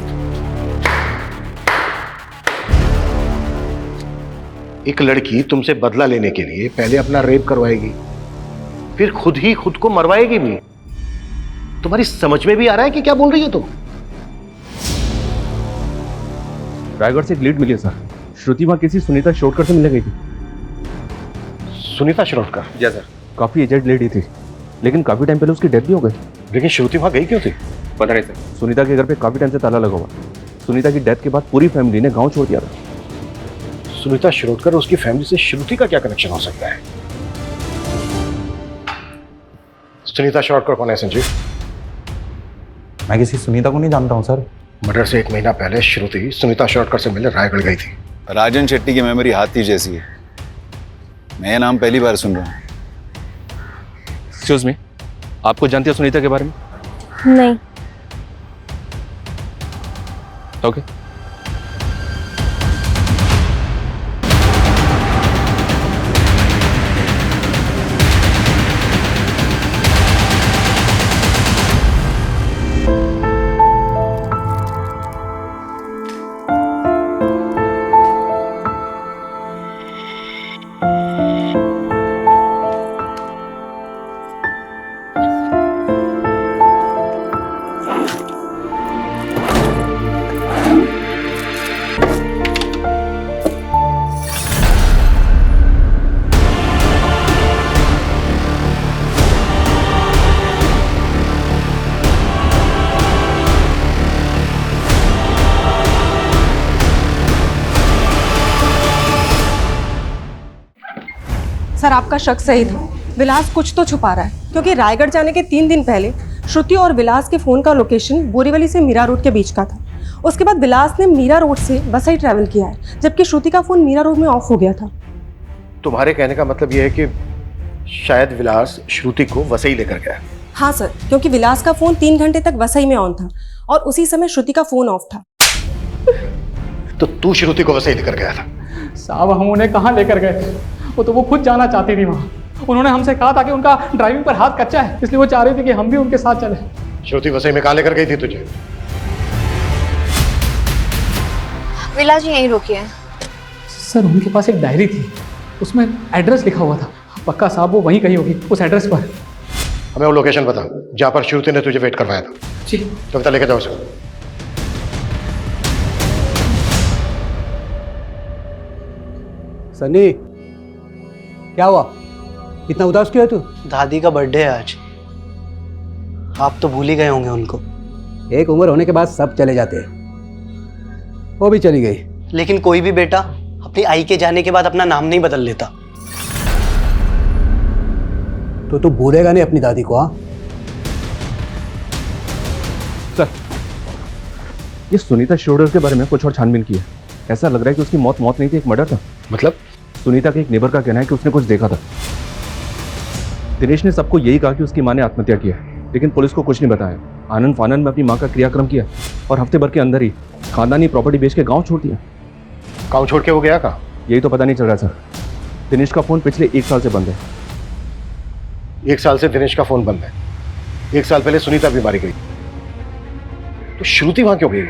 एक लड़की तुमसे बदला लेने के लिए पहले अपना रेप करवाएगी, फिर खुद ही खुद को मरवाएगी भी। तुम्हारी समझ में भी आ रहा है कि क्या बोल रही हो तुम? रायगढ़ से एक लीड मिली है सर। श्रुति वहां किसी सुनीता शिरोडकर से मिलने गई थी। सुनीता शिरोडकर? जी सर। काफी एजेड लेडी थी, लेकिन काफी टाइम पहले उसकी डेथ भी हो गई। लेकिन श्रुति वहां गई क्यों थी? पता नहीं सर। सुनीता के घर पे काफी टाइम से ताला लगा हुआ। सुनीता की डेथ के बाद पूरी फैमिली ने गांव छोड़ दिया था। सुनीता शिरोडकर और उसकी फैमिली से श्रुति का क्या कनेक्शन हो सकता है? सुनीता शिरोडकर कौन है संजीव? मैं किसी सुनीता को नहीं जानता हूँ सर। मर्डर से 1 महीना पहले श्रुति सुनीता शिरोडकर से मिलने रायगढ़ गई थी। राजन शेट्टी की मेमोरी हाथी जैसी है। मैं ये नाम पहली बार सुन रहा हूँ। एक्सक्यूज मी, आपको जानती है सुनीता के बारे में? नहीं। ओके। सर आपका शक सही था, विलास कुछ तो छुपा रहा है, क्योंकि रायगढ़ जाने के 3 दिन पहले श्रुति और विलास के फ़ोन का लोकेशन बोरीवली से मीरा रोड के बीच का था। उसके बाद विलास ने मीरा रोड से वसई ट्रैवल किया है, जबकि श्रुति का फ़ोन मीरा रोड में ऑफ हो गया था। तुम्हारे कहने का मतलब यह है कि शायद विलास श्रुति को वसई लेकर गया? हाँ सर, क्योंकि विलास का फ़ोन 3 घंटे तक वसई में ऑन था और उसी समय श्रुति का फ़ोन ऑफ था। तो तू श्रुति को वसई लेकर गया था? साहब हम उन्हें कहाँ लेकर गए थे, वो खुद जाना चाहती थी वहाँ। उन्होंने हमसे कहा था कि उनका ड्राइविंग पर हाथ कच्चा है, इसलिए वो चाह रही थी कि हम भी उनके साथ चले। श्रुति वसई में कहाँ लेकर गई थी तुझे? विलास जी यहीं रुकी है। सर उनके पास एक डायरी थी, उसमें एड्रेस लिखा हुआ था। पक्का साहब वो वहीं कहीं होगी, उस एड्रेस पर। हमें वो लोकेशन बता जहाँ पर श्रुति ने तुझे वेट करवाया था। जी। कविता लेकर जाओ उसको। सनी, क्या हुआ? इतना उदास क्यों है तू? दादी का बर्थडे है आज। आप तो भूल ही गए होंगे उनको। एक उम्र होने के बाद सब चले जाते हैं। वो भी चली गई। लेकिन कोई भी बेटा अपनी आई के जाने के बाद अपना नाम नहीं बदल लेता। तो तू भूलेगा नहीं अपनी दादी को? हाँ सर, ये सुनीता शिरोडकर के बारे में कुछ और छानबीन की है। ऐसा लग रहा है कि उसकी मौत नहीं थी, एक मर्डर था। मतलब? सुनीता के एक नेबर का कहना है कि उसने कुछ देखा था। दिनेश ने सबको यही कहा कि उसकी मां ने आत्महत्या की है, लेकिन पुलिस को कुछ नहीं बताया। आनंद फानंद में अपनी मां का क्रियाक्रम किया और हफ्ते भर के अंदर ही खानदानी प्रॉपर्टी बेच के गांव छोड़ दिया। गांव छोड़ के वो गया कहाँ? यही तो पता नहीं चल रहा सर। दिनेश का फोन पिछले 1 साल से बंद है। 1 साल से दिनेश का फोन बंद है? 1 साल पहले सुनीता भी मारी गई, तो श्रुति वहां क्यों गई?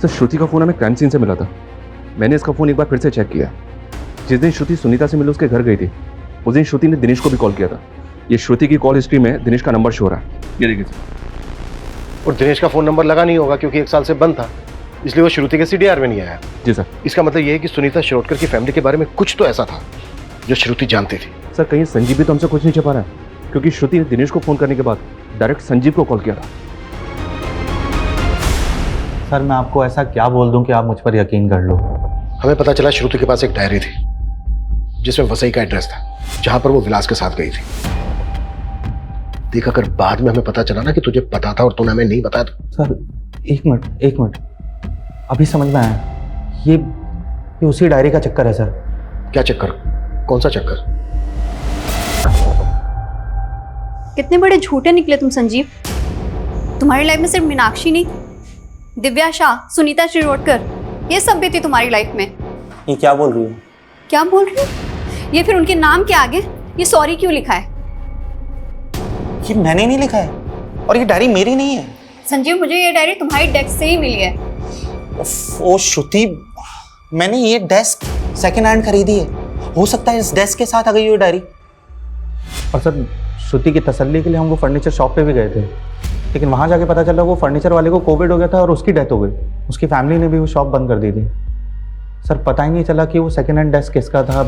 सर श्रुति का फोन हमें क्राइम सीन से मिला था। मैंने इसका फ़ोन एक बार फिर से चेक किया। जिस दिन श्रुति सुनीता से मिलने उसके घर गई थी, उस दिन श्रुति ने दिनेश को भी कॉल किया था। ये श्रुति की कॉल हिस्ट्री में दिनेश का नंबर शो हो रहा है, ये देखिए सर। और दिनेश का फ़ोन नंबर लगा नहीं होगा क्योंकि 1 साल से बंद था, इसलिए वो श्रुति के CDR में नहीं आया। जी सर। इसका मतलब ये है कि सुनीता शिरोडकर की फैमिली के बारे में कुछ तो ऐसा था जो श्रुति जानती थी। सर कहीं संजीव भी तो हमसे कुछ नहीं छिपा रहा है, क्योंकि श्रुति ने दिनेश को फ़ोन करने के बाद डायरेक्ट संजीव को कॉल किया था। सर मैं आपको ऐसा क्या बोल दूं कि आप मुझ पर यकीन कर लो। हमें पता चला श्रुति के पास एक डायरी थी जिसमें वसई का एड्रेस था, जहां पर वो विलास के साथ गई थी। देख, अगर बाद में हमें पता चला ना कि तुझे पता था और तूने हमें नहीं बताया तो। सर एक मिनट, अभी समझ में आया, ये उसी डायरी का चक्कर है सर। क्या चक्कर? कौन सा चक्कर? कितने बड़े झूठे निकले तुम संजीव। तुम्हारी लाइफ में सिर्फ मीनाक्षी नहीं, दिव्या शाह, सुनीता शिरोडकर, ये सब भी थी तुम्हारी लाइफ में। ये क्या बोल रही हो? क्या बोल रही हो? ये फिर उनके नाम के आगे ये सॉरी क्यों लिखा है? ये मैंने नहीं लिखा है और ये डायरी मेरी नहीं है। संजीव, मुझे ये डायरी तुम्हारी डेस्क से ही मिली है। ओ श्रुति, मैंने ये डेस्क सेकंड हैंड खरीदी है, हो सकता है इस डेस्क के साथ आ गई वो डायरी। और सर श्रुति की तसल्ली के लिए हम वो फर्नीचर शॉप पे भी गए थे, लेकिन वहाँ जाके पता चला वो फर्नीचर वाले को कोविड हो गया था और उसकी डेथ हो गई। उसकी फैमिली ने भी वो शॉप बंद कर दी थी। सर पता ही नहीं चला कि वो सेकंड हैंड डेस्क किसका था।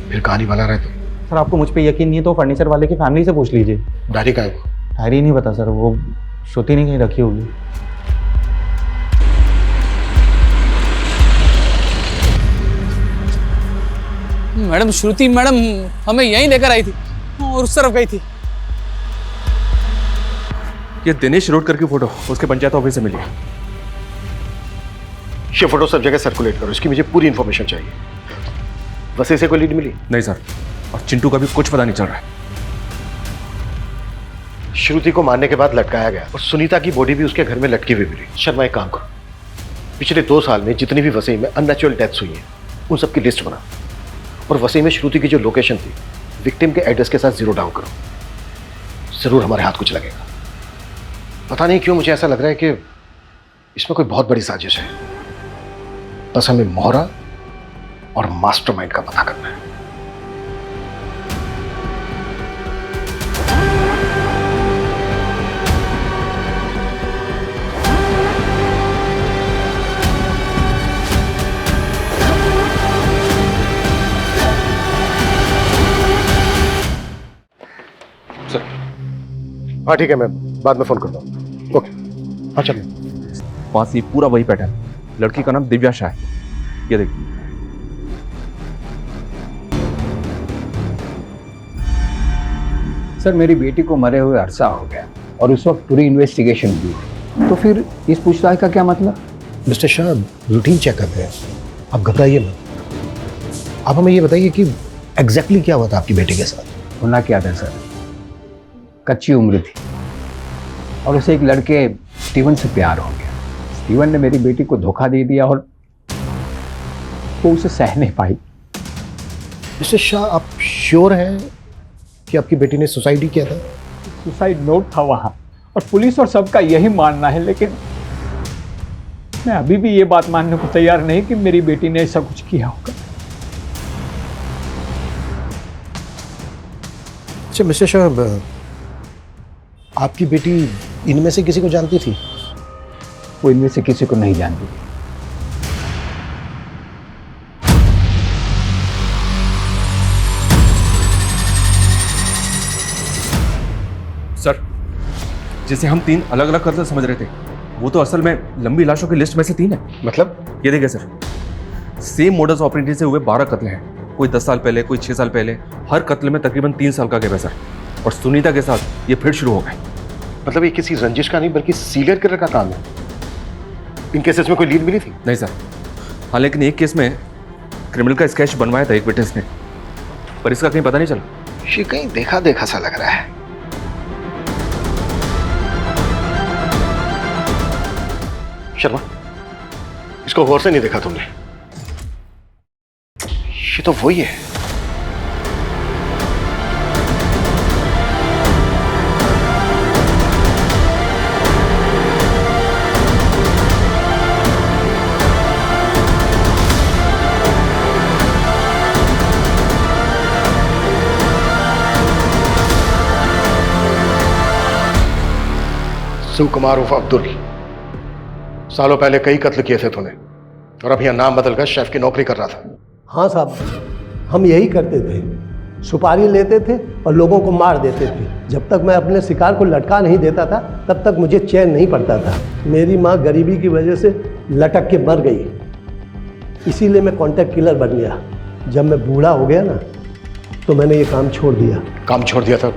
फिर कहानी बना रहे थे। सर आपको मुझ पे यकीन नहीं है तो फर्नीचर वाले की फैमिली से पूछ लीजिए। डायरी का है? डायरी नहीं पता सर, वो श्रुति ने कहीं रखी होगी। मैडम श्रुति मैडम हमें यहीं लेकर आई थी और उस तरफ गई थी। ये दिनेश शिरोडकर की फोटो उसके पंचायत ऑफिस से मिली है। ये फोटो सब जगह सर्कुलेट करो, इसकी मुझे पूरी इन्फॉर्मेशन चाहिए। वैसे से कोई लीड मिली? नहीं सर, और चिंटू का भी कुछ पता नहीं चल रहा है। श्रुति को मारने के बाद लटकाया गया और सुनीता की बॉडी भी उसके घर में लटकी हुई मिली। शर्मा एक काम करो, पिछले 2 साल में जितनी भी वसई में अननेचुरल डेथ्स हुई हैं उन सबकी लिस्ट बना और वसई में श्रुति की जो लोकेशन थी विक्टिम के एड्रेस के साथ 0 डाउन करो। जरूर हमारे हाथ कुछ लगेगा। पता नहीं क्यों मुझे ऐसा लग रहा है कि इसमें कोई बहुत बड़ी साजिश है। बस हमें मोहरा और मास्टरमाइंड का पता करना है। हाँ ठीक है, मैं बाद में फोन करता हूँ। ओके, हाँ चलिए। पास ये पूरा वही पैटर्न। लड़की का नाम दिव्या शाह है, ये देखिए। सर मेरी बेटी को मरे हुए अरसा हो गया और उस वक्त पूरी इन्वेस्टिगेशन हुई, तो फिर इस पूछताछ का क्या मतलब? मिस्टर शाह रूटीन चेकअप है, आप घबराइए मत। आप हमें ये बताइए कि एग्जैक्टली क्या हुआ था आपकी बेटी के साथ? होना क्या था सर, कच्ची उम्र थी और उसे एक लड़के स्टीवन से प्यार हो गया। स्टीवन ने मेरी बेटी को धोखा दे दिया और वो उसे सह नहीं पाई। मिस्टर शाह आप श्योर हैं कि आपकी बेटी ने सुसाइड ही किया था? सुसाइड नोट था वहां और पुलिस और सबका यही मानना है, लेकिन मैं अभी भी ये बात मानने को तैयार नहीं कि मेरी बेटी ने ऐसा कुछ किया होगा। अच्छा मिस्टर शाह, आपकी बेटी इनमें से किसी को जानती थी? वो इनमें से किसी को नहीं जानती थी। सर जिसे हम 3 अलग अलग कत्ल समझ रहे थे वो तो असल में लंबी लाशों की लिस्ट में से 3 है। मतलब? ये देखिए सर, सेम मोडस ऑपरेंडी से हुए 12 कत्ल हैं। कोई 10 साल पहले, कोई 6 साल पहले। हर कत्ल में तकरीबन 3 साल का गैप है सर। और सुनीता के साथ ये फिर शुरू हो गए। मतलब ये किसी रंजिश का नहीं बल्कि सीरियल किलर का काम है। इन केसेस में कोई लीड मिली थी? नहीं सर। हाँ, लेकिन एक केस में क्रिमिनल का स्केच बनवाया था एक विटनेस ने, पर इसका कहीं पता नहीं चला। ये कहीं देखा देखा सा लग रहा है। शर्मा, इसको गौर से नहीं देखा तुमने? ये तो वही है। सुकुमार उर्फ अब्दुल, सालों पहले कई कत्ल किए थे तूने और अब यहाँ नाम बदलकर शेफ की नौकरी कर रहा था। हाँ साहब, हम यही करते थे, सुपारी लेते थे और लोगों को मार देते थे। जब तक मैं अपने शिकार को लटका नहीं देता था तब तक मुझे चैन नहीं पड़ता था। मेरी माँ गरीबी की वजह से लटक के मर गई, इसीलिए मैं कॉन्ट्रैक्ट किलर बन गया। जब मैं बूढ़ा हो गया ना तो मैंने ये काम छोड़ दिया। काम छोड़ दिया था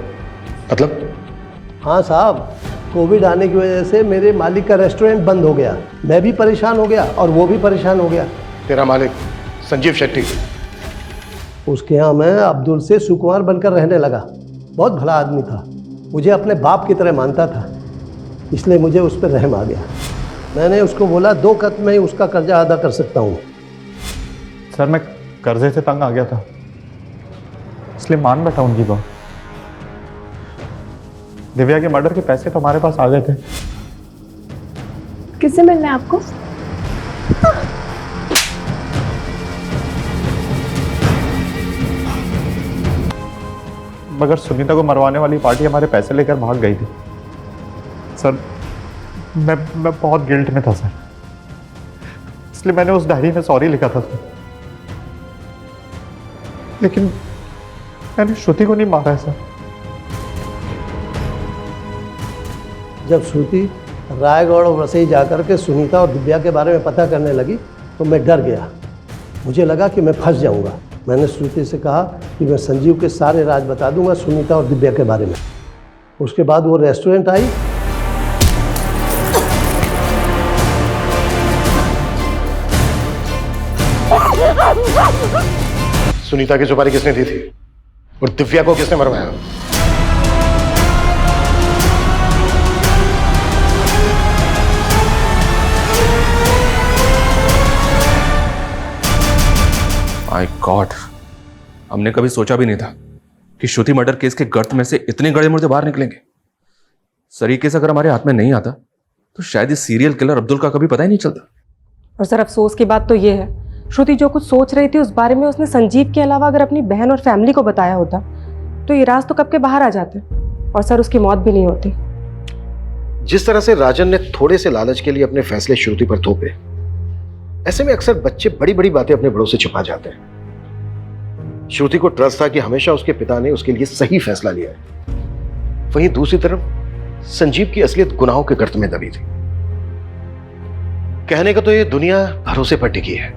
मतलब? हाँ साहब, कोविड आने की वजह से मेरे मालिक का रेस्टोरेंट बंद हो गया। मैं भी परेशान हो गया और वो भी परेशान हो गया। तेरा मालिक संजीव शेट्टी, उसके यहाँ मैं अब्दुल से सुकुमार बनकर रहने लगा। बहुत भला आदमी था, मुझे अपने बाप की तरह मानता था, इसलिए मुझे उस पर रहम आ गया। मैंने उसको बोला 2 कत में ही उसका कर्जा अदा कर सकता हूँ। सर मैं कर्जे से तंग आ गया था, इसलिए मान बैठा उनकी बात। दिव्या के मर्डर के पैसे तो हमारे पास आ गए थे। किससे मिलना है आपको? मगर सुनीता को मरवाने वाली पार्टी हमारे पैसे लेकर भाग गई थी। सर मैं बहुत गिल्ट में था सर, इसलिए मैंने उस डायरी में सॉरी लिखा था सर। लेकिन मैंने श्रुति को नहीं मारा है सर। जब श्रुति रायगढ़ और वसई जाकर के सुनीता और दिव्या के बारे में पता करने लगी तो मैं डर गया। मुझे लगा कि मैं फंस जाऊंगा। मैंने श्रुति से कहा कि मैं संजीव के सारे राज बता दूंगा सुनीता और दिव्या के बारे में। उसके बाद वो रेस्टोरेंट आई। सुनीता की सुपारी किसने दी थी और दिव्या को किसने मरवाया? माय गॉड, हमने कभी सोचा भी नहीं था कि श्रुति मर्डर केस के गर्त में से इतने गड़े मुर्दे बाहर निकलेंगे। सर ये केस अगर हमारे हाथ में नहीं आता तो शायद इस सीरियल किलर अब्दुल का कभी पता ही नहीं चलता। और सर अफसोस की बात तो ये है, श्रुति जो कुछ सोच रही थी उस बारे में उसने संजीव के अलावा अगर अपनी बहन और फैमिली को बताया होता तो ये राज तो कब के बाहर आ जाते और सर उसकी मौत भी नहीं होती। जिस तरह से राजन ने थोड़े से लालच के लिए अपने फैसले श्रुति पर थोपे, ऐसे में अक्सर बच्चे बड़ी बड़ी बातें अपने बड़ों से छुपा जाते हैं। श्रुति को ट्रस्ट था कि हमेशा उसके पिता ने उसके लिए सही फैसला लिया है। वहीं दूसरी तरफ संजीव की असलियत गुनाहों के गर्त में दबी थी। कहने का तो ये दुनिया भरोसे पर टिकी है,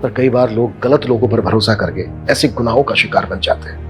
पर कई बार लोग गलत लोगों पर भरोसा करके ऐसे गुनाहों का शिकार बन जाते हैं।